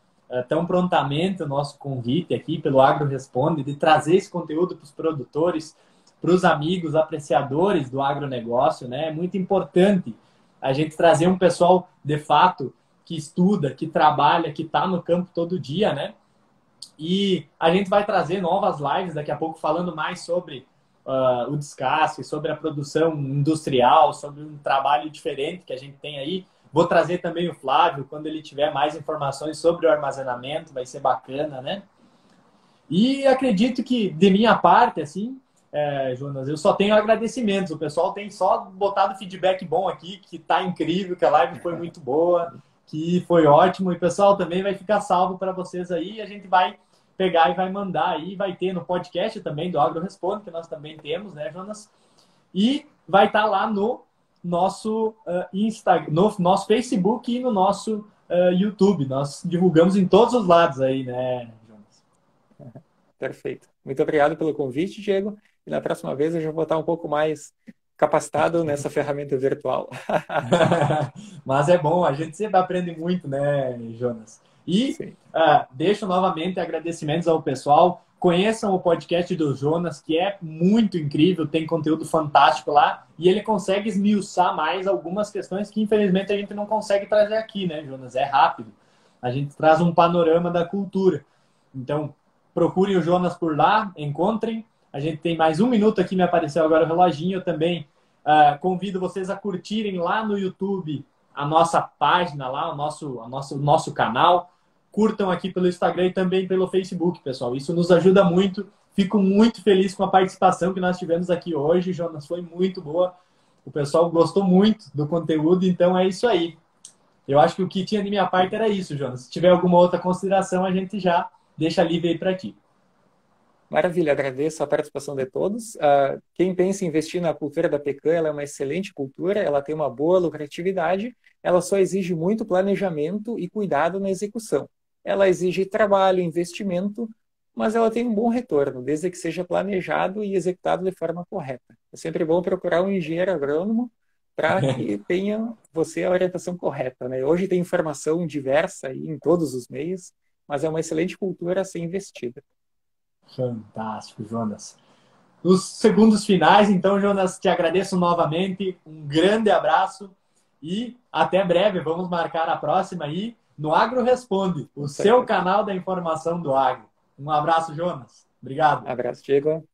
tão prontamente o nosso convite aqui pelo Agro Responde, de trazer esse conteúdo para os produtores, para os amigos, apreciadores do agronegócio, né? É muito importante a gente trazer um pessoal, de fato, que estuda, que trabalha, que está no campo todo dia, né? E a gente vai trazer novas lives daqui a pouco falando mais sobre o descasque, sobre a produção industrial, sobre um trabalho diferente que a gente tem aí. Vou trazer também o Flávio quando ele tiver mais informações sobre o armazenamento, vai ser bacana, né? E acredito que, de minha parte, assim, Jonas, eu só tenho agradecimentos. O pessoal tem só botado feedback bom aqui, que tá incrível, que a live foi muito boa, que foi ótimo. E o pessoal também vai ficar salvo para vocês aí. A gente vai pegar e vai mandar aí. Vai ter no podcast também do Agro Responde, que nós também temos, né, Jonas? E vai estar lá no nosso Instagram, no nosso Facebook e no nosso YouTube. Nós divulgamos em todos os lados aí, né, Jonas? Perfeito. Muito obrigado pelo convite, Diego. E na próxima vez eu já vou estar um pouco mais capacitado nessa ferramenta virtual. Mas é bom, a gente sempre aprende muito, né, Jonas? E deixo novamente agradecimentos ao pessoal. Conheçam o podcast do Jonas, que é muito incrível, tem conteúdo fantástico lá, e ele consegue esmiuçar mais algumas questões que, infelizmente, a gente não consegue trazer aqui, né, Jonas? É rápido. A gente traz um panorama da cultura. Então, procurem o Jonas por lá, encontrem. A gente tem mais um minuto aqui, me apareceu agora o reloginho. Eu também convido vocês a curtirem lá no YouTube a nossa página, lá, o nosso canal. Curtam aqui pelo Instagram e também pelo Facebook, pessoal. Isso nos ajuda muito. Fico muito feliz com a participação que nós tivemos aqui hoje, Jonas. Foi muito boa. O pessoal gostou muito do conteúdo, então é isso aí. Eu acho que o que tinha de minha parte era isso, Jonas. Se tiver alguma outra consideração, a gente já deixa livre aí para ti. Maravilha, agradeço a participação de todos. Quem pensa em investir na cultura da pecan, ela é uma excelente cultura, ela tem uma boa lucratividade, ela só exige muito planejamento e cuidado na execução. ela exige trabalho, investimento, mas ela tem um bom retorno, desde que seja planejado e executado de forma correta. É sempre bom procurar um engenheiro agrônomo para que tenha você a orientação correta, né? Hoje tem informação diversa aí em todos os meios, mas é uma excelente cultura a ser investida. Fantástico, Jonas. Nos segundos finais, então, Jonas, te agradeço novamente, um grande abraço e até breve. Vamos marcar a próxima aí no Agro Responde, o seu canal da informação do agro. Um abraço, Jonas. Obrigado. Abraço, Diego.